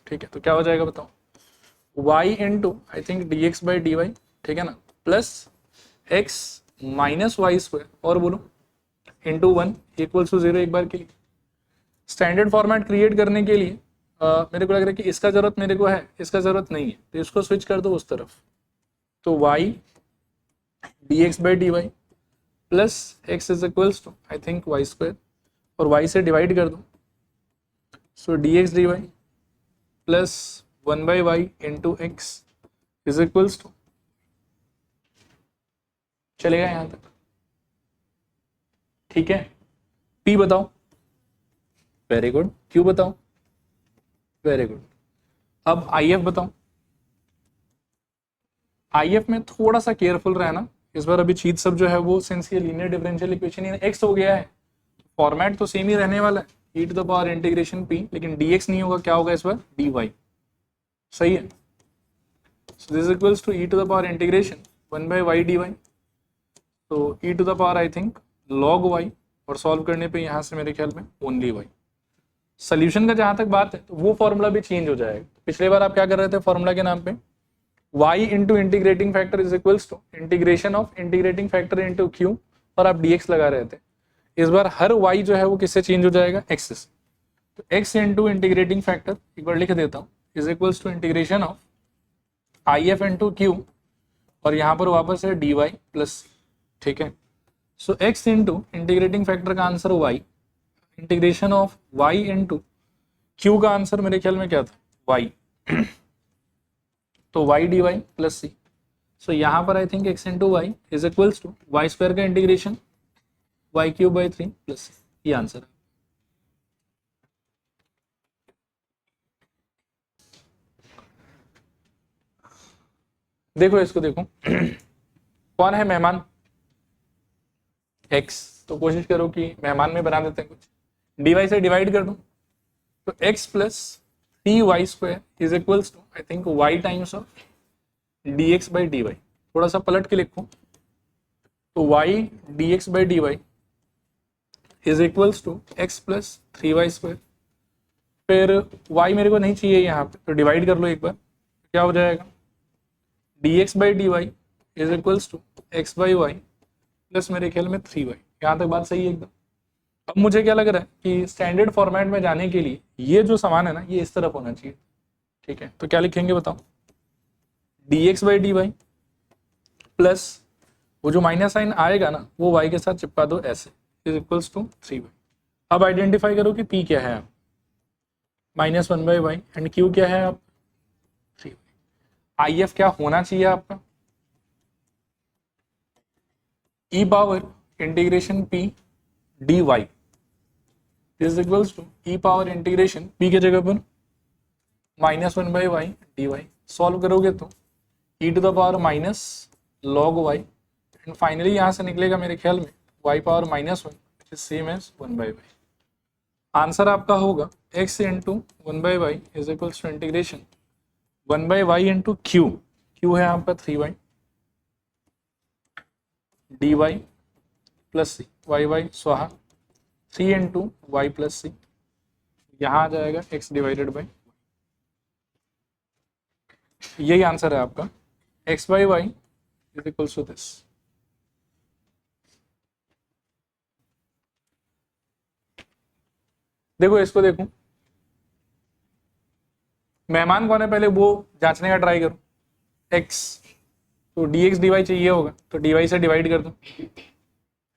ठीक है। तो क्या हो जाएगा बताओ, y into I think dx by dy, ठीक है ना, plus x minus Y square, और बोलो इंटू 1 इक्वल्स टू 0 एक बार के लिए। स्टैंडर्ड फॉर्मेट क्रिएट करने के लिए मेरे को लग रहा है कि इसका जरूरत मेरे को है, इसका जरूरत नहीं है, तो इसको स्विच कर दो उस तरफ। तो y dx by dy plus x is equals to I think y square, और y से डिवाइड कर दो। So dx dy plus 1/y into x is equals to, चलेगा यहां तक, ठीक है। p बताओ, वेरी गुड। q बताओ, वेरी गुड। अब if बताओ। if में थोड़ा सा केयरफुल रहना इस बार। अभी चीज सब जो है वो सिंस ये लीनियर डिफरेंशियल इक्वेशन x हो गया है, फॉर्मेट तो सेम ही रहने वाला है, e to the power integration p, लेकिन dx नहीं होगा, क्या होगा इस बार, dy। सही है। So this equals to e to the power integration 1/y dy। तो e to the power I think log y, और सॉल्व करने पे यहाँ से मेरे ख्याल में ओनली y। सोल्यूशन का जहां तक बात है तो वो फॉर्मूला भी चेंज हो जाएगा। पिछले बार आप क्या कर रहे थे फॉर्मूला के नाम पे, y into integrating factor is equals to integration of integrating factor into q, और आप dx लगा रहे थे। इस बार हर y जो है वो किससे चेंज हो जाएगा, x से। तो x इंटू इंटीग्रेटिंग फैक्टर एक बार लिख देता हूँ is equals to integration of if into q, और यहाँ पर वापस है dy प्लस, ठीक है। So x into integrating factor का answer y, integration of y into q का आंसर मेरे ख्याल में क्या था, y। तो y dy प्लस सी। सो यहाँ पर I think x into y is equals to y square का इंटीग्रेशन y³/3 प्लस, ये आंसर है। देखो इसको देखो कौन है मेहमान, x। तो कोशिश करो कि मेहमान में बना देते हैं कुछ, dy से डिवाइड कर दो। तो x plus 3y² is equals to I think y times of dx/dy। थोड़ा सा पलट के लिखो, तो y dx/dy is equals to x plus 3y²। फिर y मेरे को नहीं चाहिए यहाँ पे, तो डिवाइड कर लो एक बार, क्या हो जाएगा, dx/dy is equals to x/y plus मेरे ख्याल में 3y। यहाँ तक बात सही है एकदम। अब मुझे क्या लग रहा है कि स्टैंडर्ड फॉर्मेट में जाने के लिए ये जो सामान है ना, ये इस तरफ होना चाहिए, ठीक है। तो क्या लिखेंगे बताओ, dx/dy प्लस वो जो माइनस साइन आएगा ना वो y के साथ चिपका दो ऐसे, इज इक्वल्स टू 3y। अब आइडेंटिफाई करो कि p क्या है, आप -1/y, एंड q क्या है, आप 3y। if क्या होना चाहिए आपका, e power integration p dy is equals to e power integration p के जगह पर -1/y dy। सॉल्व करोगे तो e to the power minus log y, and finally यहां से निकलेगा मेरे ख्याल में y power -1 which is same as 1/y। Answer आपका होगा x into 1/y is equals to integration 1/y into q है आपका 3y dy प्लस सी, y स्वाहा 3 इंटू वाई प्लस सी, यहाँ आ जाएगा x डिवाइडेड बाई, यही आंसर है आपका x/y is equals to this. देखो इसको देखो, मेहमान कौन है पहले वो जांचने का ट्राई करो। x, तो dx dy चाहिए होगा तो dy से डिवाइड कर दो,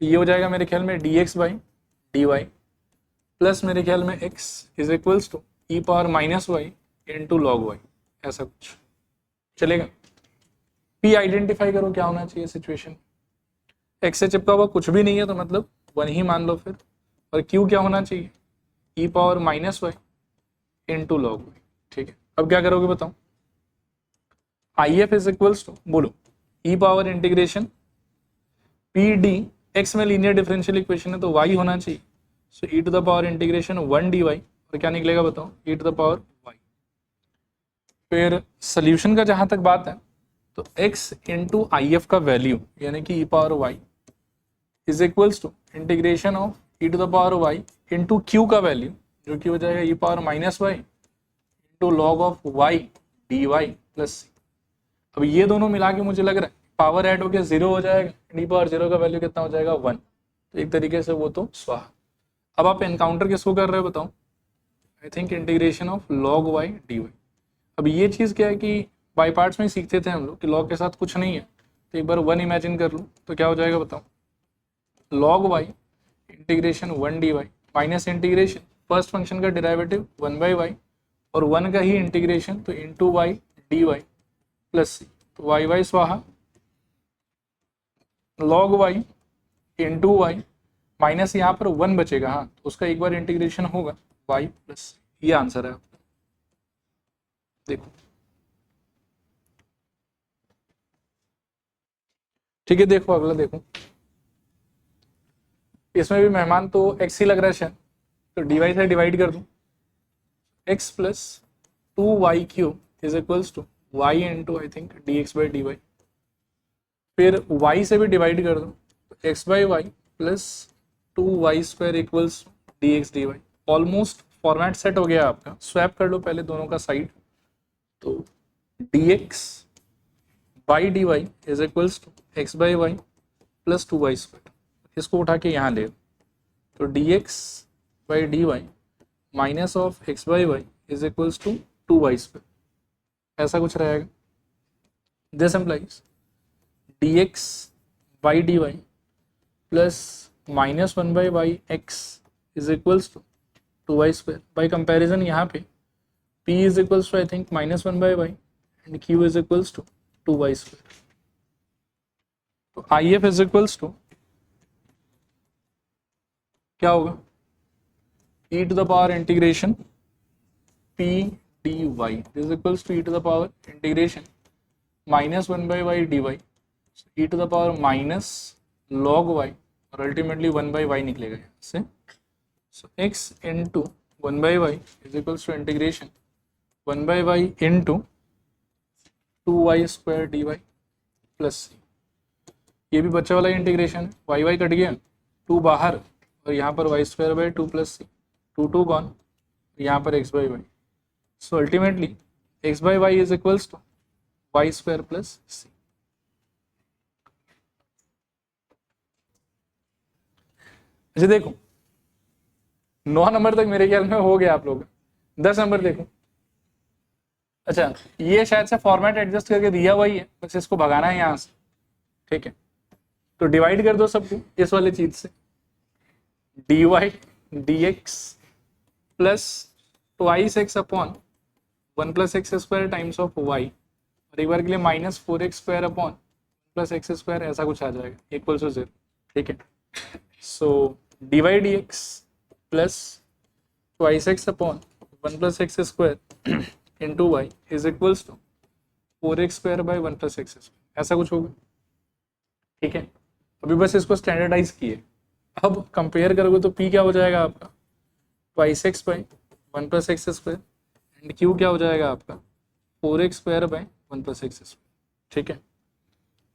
ये हो जाएगा मेरे ख्याल में dx बाई dy प्लस मेरे ख्याल में x is equals to e power minus y into log y, ऐसा कुछ चलेगा। p आइडेंटिफाई करो क्या होना चाहिए सिचुएशन, x से चिपका हुआ कुछ भी नहीं है तो मतलब 1 ही मान लो फिर, और q क्या होना चाहिए, e power minus y into log y. ठीक है, अब क्या करोगे बताओ, I F is equals to बोलो e power integration P d, x में लीनियर डिफरेंशियल इक्वेशन है तो y होना चाहिए, so e to the power integration 1 dy, और क्या निकलेगा बताओ, e to the power y। फिर सोल्यूशन का जहां तक बात है तो x इंटू आई एफ का वैल्यू यानी कि e power y is equals to integration of e to the power y into Q का वैल्यू जो कि हो जाएगा e power minus y into log of y dy plus सी। अब ये दोनों मिला के मुझे लग रहा है पावर ऐड होकर 0 हो जाएगा, डी पावर 0 का वैल्यू कितना हो जाएगा 1, तो एक तरीके से वो तो स्वाहा। अब आप एनकाउंटर किसको कर रहे हो बताओ, I think integration of log y d y. अब ये चीज़ क्या है कि बाई पार्ट्स में सीखते थे हम लोग कि लॉग के साथ कुछ नहीं है, तो एक बार 1 इमेजिन कर लूँ तो क्या हो जाएगा बताओ, log y integration 1 d y minus integration first function का डेरिवेटिव 1 बाई वाई और 1 का ही इंटीग्रेशन तो into y d Y plus C, तो वाई वाई स्वाहा log y into y minus यहाँ पर 1 बचेगा, हाँ तो उसका एक बार इंटीग्रेशन होगा वाई प्लस, ये आंसर है आपका। देखो ठीक है, देखो अगला देखो, इसमें भी मेहमान तो x ही लग रहा है शायद, तो dy से डिवाइड कर दूं, x plus 2y cube is equals to y into I think dx by dy, फिर y से भी डिवाइड कर दूं तो x by y plus 2y square equals dx dy। Almost format set हो गया आपका, स्वैप कर लो पहले दोनों का साइड, तो dx by dy is equals to x by y plus 2y square, इसको उठा के यहाँ ले तो dx by dy minus of x by y is equals to 2y square, ऐसा कुछ रहेगा। This implies dx by dy plus minus 1 by y x is equals to 2y square. By comparison यहाँ पे p is equals to I think minus 1 by y and q is equals to 2y square, तो I F is equals to क्या होगा, e to the power integration p dy is equals to e to the power integration minus 1 by y d y e to the power minus log y और ultimately 1 by y निकलेगा यहाँ से, सो x into 1 by y is equals to integration 1 by y into 2y square D Y plus C. ये भी बच्चे वाला integration है, वाई वाई कट गया 2 बाहर और यहाँ पर y square by 2 plus C, 2 gone, यहाँ पर x by y, so ultimately x by y is equals to y square plus C. अच्छा देखो 9 नंबर तक मेरे ख्याल में हो गया आप लोग, 10 नंबर देखो। अच्छा ये शायद से फॉर्मेट एडजस्ट करके दिया हुआ ही है, बस इसको भगाना है यहाँ से, ठीक है, तो डिवाइड कर दो सबको इस वाले चीज से, dy dx plus twice x upon 1 plus x square times of y, और एक बार के लिए minus 4x square upon plus x square, ऐसा कुछ आ जाएगा इक्वल टू 0, ठीक है। सो dy dx plus twice x upon 1 plus x square into y is equals to 4x square by 1 plus x square, ऐसा कुछ होगा, ठीक है। अभी बस इसको स्टैंडर्डाइज किए, अब कंपेयर करोगे तो p क्या हो जाएगा आपका twice x by 1 plus x square and q क्या हो जाएगा आपका 4x square by 1 plus x square, ठीक है।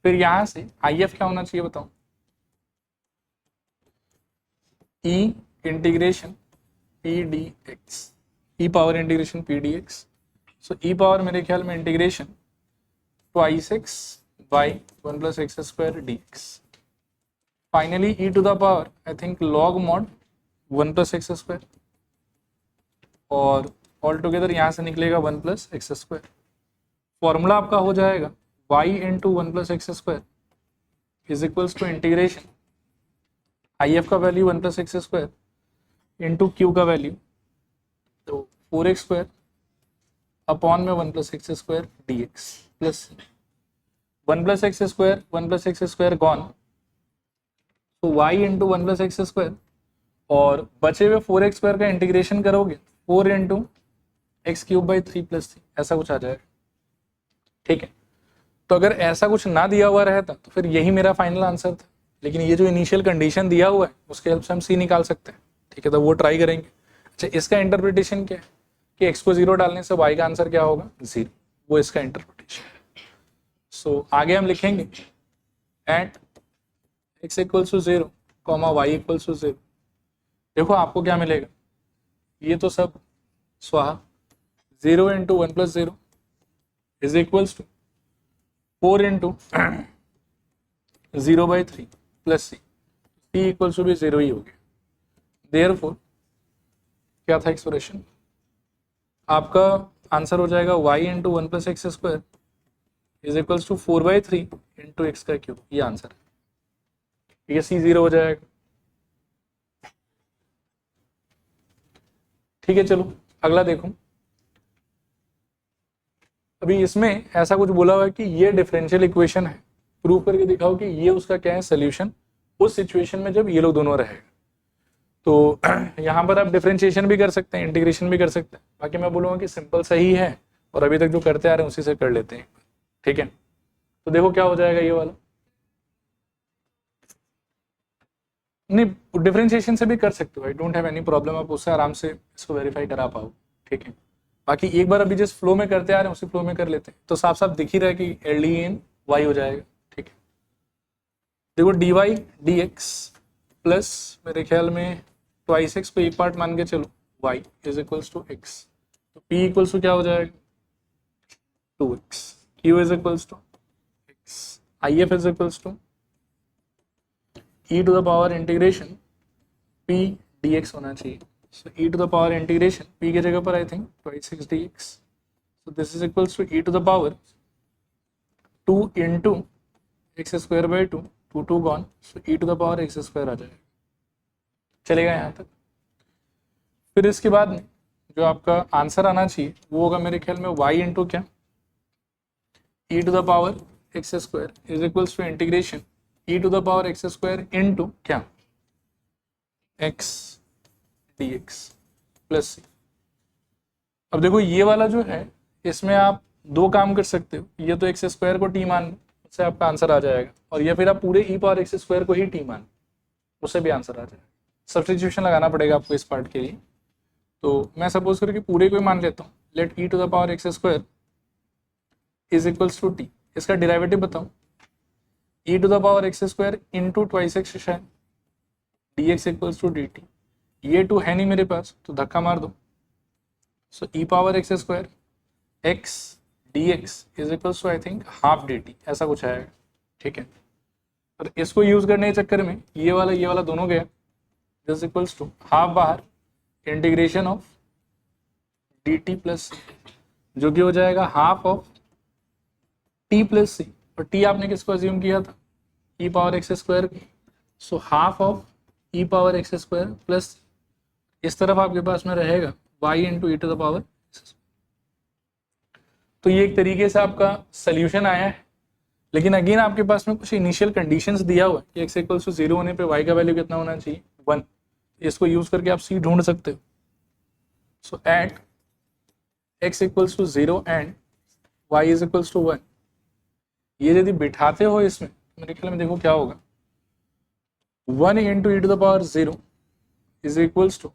फिर यहाँ से आई एफ क्या होना चाहिए बताओ, e integration P d x, e power integration P d x, so e power मेरे ख्याल में integration twice x by 1 plus x square d x, finally e to the power I think log mod 1 plus x square, और all together यहाँ से निकलेगा 1 plus x square. Formula आपका हो जाएगा y into one plus x square is equals to integration I F का value 1 plus x square into Q का value तो 4x स्क्वायर अपॉन में 1 plus x square d x plus 1 plus x square gone, तो y into one plus x square और बचे हुए 4x square का integration करोगे 4 into x cube by 3 plus 3 ऐसा कुछ आ जाएगा। ठीक है, तो अगर ऐसा कुछ ना दिया हुआ रहता तो फिर यही मेरा फाइनल आंसर था, लेकिन ये जो इनिशियल कंडीशन दिया हुआ है उसके हेल्प से हम सी निकाल सकते हैं। ठीक है, तो वो ट्राई करेंगे। अच्छा, इसका इंटरप्रिटेशन क्या है कि x को 0 डालने से y का आंसर क्या होगा 0, वो इसका इंटरप्रिटेशन है। सो आगे हम लिखेंगे at x equals to 0 comma y equals to 0। देखो आपको क्या मिलेगा, ये तो सब स्वाहा 0 into one plus 0 is equals to 4 into 0 by 3 plus c, c equals to भी 0 ही हो गया। देयरफॉर क्या था एक्सप्रेशन, आपका आंसर हो जाएगा y into one plus x square is equals to 4 by 3 into x का क्यूब, ये आंसर है। ये सी 0 हो जाएगा। ठीक है, चलो अगला देखो। अभी इसमें ऐसा कुछ बोला हुआ है कि ये डिफरेंशियल इक्वेशन है, प्रूव करके दिखाओ कि ये उसका क्या है सोल्यूशन उस सिचुएशन में जब ये लोग दोनों रहेगा। तो यहाँ पर आप डिफरेंशिएशन भी कर सकते हैं, इंटीग्रेशन भी कर सकते हैं। बाकी मैं बोलूँगा कि सिंपल सही है और अभी तक जो करते आ रहे हैं उसी से कर लेते हैं। ठीक है, तो देखो क्या हो जाएगा ये वाला। नहीं, डिफरेंशिएशन से भी कर सकते हो, I don't have any problem, आप उससे आराम से इसको वेरीफाई करा पाओ। ठीक है, बाकी एक बार अभी जिस फ्लो में करते आ रहे हैं उसी फ्लो में कर लेते हैं, तो साफ साफ दिख ही रहा है कि एल डी एन वाई हो जाएगा। ठीक है, देखो d Y D x plus मेरे ख्याल में ट्वाइस एक्स को एक पार्ट मान के चलो y is equals to x, तो पी इक्वल्स टू क्या हो जाएगा 2x, q is equals to x, I F is equals to e to the power integration p dx होना चाहिए। So e to the power integration p की जगह पर I think twice x dx, so this is equals to e to the power 2 into x square by 2, 2 gone, so e to the power x square आ जाएगा। चलेगा यहाँ तक। फिर इसके बाद में जो आपका आंसर आना चाहिए वो होगा मेरे ख्याल में y इंटू क्या e to the power x square is equals to integration e to the power x square into क्या x dx प्लस सी। अब देखो ये वाला जो है इसमें आप दो काम कर सकते हो, ये तो एक्स स्क्वायर को टी मान उससे आपका आंसर आ जाएगा, और या फिर आप पूरे e पावर एक्स स्क्वायर को ही टी मान उससे भी आंसर आ जाएगा। सब्स्टिट्यूशन लगाना पड़ेगा आपको इस पार्ट के लिए। तो मैं सपोज करके पूरे को ही मान लेता हूँ, let e to the power x square is equals to T. इसका डेरिवेटिव बताऊँ, e to the power x square into twice x शायद d x equals to d T. ये टू है नहीं मेरे पास तो धक्का मार दो, so e power x square x D x is equals to I think half d T, ऐसा कुछ आएगा। ठीक है, और इसको यूज करने के चक्कर में ये वाला दोनों गया, दिस इक्वल्स टू हाफ बाहर integration of d T plus C, जो कि हो जाएगा हाफ ऑफ टी प्लस सी, और टी आपने किसको अज्यूम किया था e power x square, so half of e power x square plus इस तरफ आपके पास में रहेगा y into E to the power. तो ये एक तरीके से आपका सोल्यूशन आया है, लेकिन अगेन आपके पास में कुछ इनिशियल कंडीशंस दिया हुआ है कि x इक्वल्स टू 0 होने पे y का वैल्यू कितना होना चाहिए 1। इसको यूज करके आप c ढूंढ सकते हो। So at x equals to 0 and y is equals to 1, ये यदि बिठाते हो इसमें मेरे ख्याल में देखो क्या होगा, 1 into E to the power 0 is equals to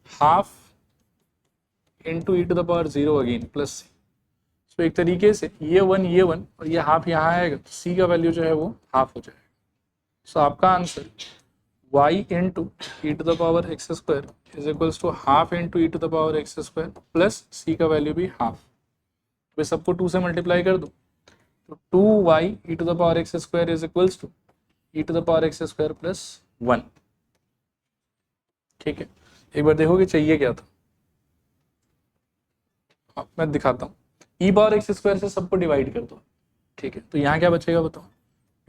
half into E to the power 0 again plus C. तो एक तरीके से ये 1 और ये हाफ यहाँ आएगा तो सी का वैल्यू जो है वो हाफ हो जाएगा। सो आपका answer y into E to the power x square is equals to half into E to the power x square plus C का वैल्यू भी हाफ। तो सबको 2 से मल्टीप्लाई कर दो तो 2y e to the power x square is equals to e to the power x square plus 1। ठीक है, एक बार देखो कि चाहिए क्या था। मैं दिखाता हूँ, ई पावर एक्स स्क्वायर से सबको डिवाइड कर दो, ठीक है, तो यहाँ क्या बचेगा बताओ,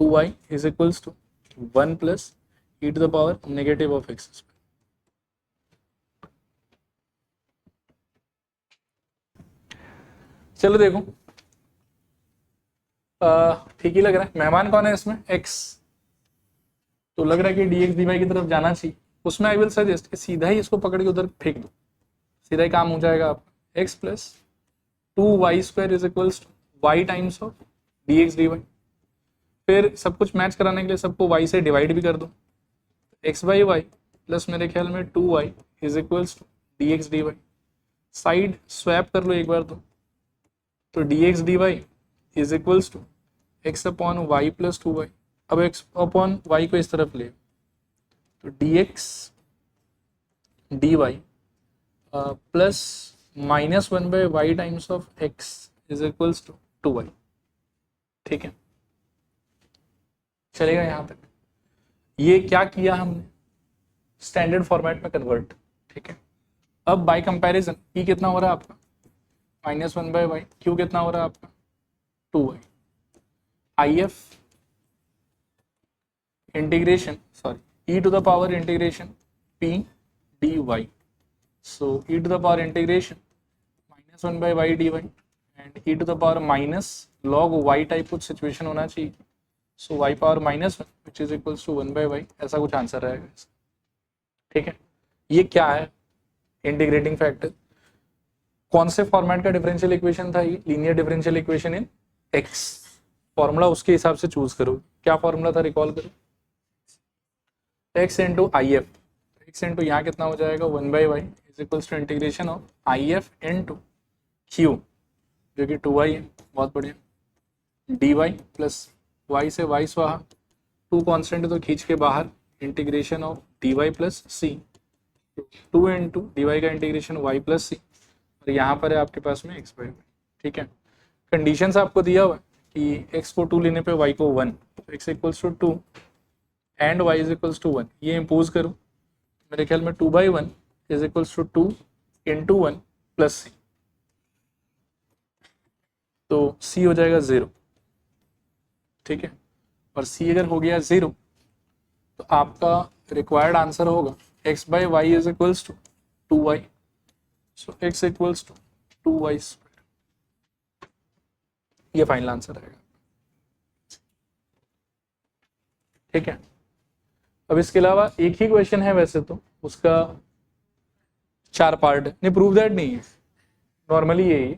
2y is equals to 1 plus e to the power negative of x square. चलो देखो, ठीक ही लग रहा है। मेहमान कौन है इसमें, x, तो लग रहा है कि dx dy की तरफ जाना चाहिए। उसमें आई विल सजेस्ट कि सीधा ही इसको पकड़ के उधर फेंक दो, सीधा ही काम हो जाएगा आपका। x plus 2y square is equals to y times of dx dy। फिर सब कुछ मैच कराने के लिए सबको y से डिवाइड भी कर दो, x बाई वाई प्लस मेरे ख्याल में 2y is equals to dx dy। Side swap कर लो एक बार तो dx dy is equals to x upon y plus 2y। अब x अपॉन वाई को इस तरफ ले तो dx dy plus minus 1 by y times of x is equals to 2y, ठीक है, चलेगा यहाँ तक। ये क्या किया हमने, स्टैंडर्ड फॉर्मेट में कन्वर्ट, ठीक है। अब बाय कंपैरिजन e कितना हो रहा है आपका, -1 बाई वाई, q कितना हो रहा है आपका 2y, IF integration sorry e to the power integration p dy, so e to the power integration -1 by y dy and e to the power minus log y type कुछ situation होना चाहिए, so y power -1 which is equals to 1 by y, ऐसा कुछ answer रहेगा इसका, ठीक है। ये क्या है, इंटीग्रेटिंग फैक्टर। कौन से फॉर्मेट का डिफरेंशियल इक्वेशन था ये, लीनियर डिफरेंशियल इक्वेशन इन x, फॉर्मूला उसके हिसाब से चूज करो। क्या फॉर्मूला था रिकॉल करो, x into I F, x into यहाँ कितना हो जाएगा 1 by y is equals to integration of I F into Q जो कि 2y है, बहुत बढ़िया, dy प्लस y से y स्वाहा, 2 कॉन्स्टेंट तो खींच के बाहर, integration of dy plus C, 2 into d का इंटीग्रेशन y प्लस सी, और यहाँ पर है आपके पास में x बाई वाई, ठीक है। कंडीशंस आपको दिया हुआ है कि x को 2 लेने पे y को 1, तो x equals to 2 and y is equals to 1, ये इम्पोज करो, मेरे ख्याल में 2 by 1 is equals to 2 into 1 plus C, तो c हो जाएगा 0, ठीक है। और c अगर हो गया 0 तो आपका रिक्वायर्ड आंसर होगा x by y is equals to 2y, so x equals to 2y square, ये फाइनल आंसर रहेगा, ठीक है। अब इसके अलावा एक ही क्वेश्चन है वैसे तो, उसका 4 पार्ट है, नहीं प्रूव दैट नहीं है, नॉर्मली यही।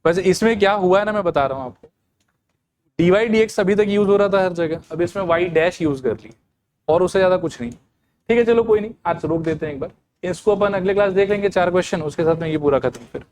वैसे इसमें क्या हुआ है ना, मैं बता रहा हूँ आपको, dy dx अभी तक यूज हो रहा था हर जगह, अब इसमें y डैश यूज कर ली और उससे ज्यादा कुछ नहीं, ठीक है। चलो कोई नहीं, आज रोक देते हैं एक बार इसको, अपन अगले क्लास देख लेंगे 4 क्वेश्चन, उसके साथ में ये पूरा खत्म फिर।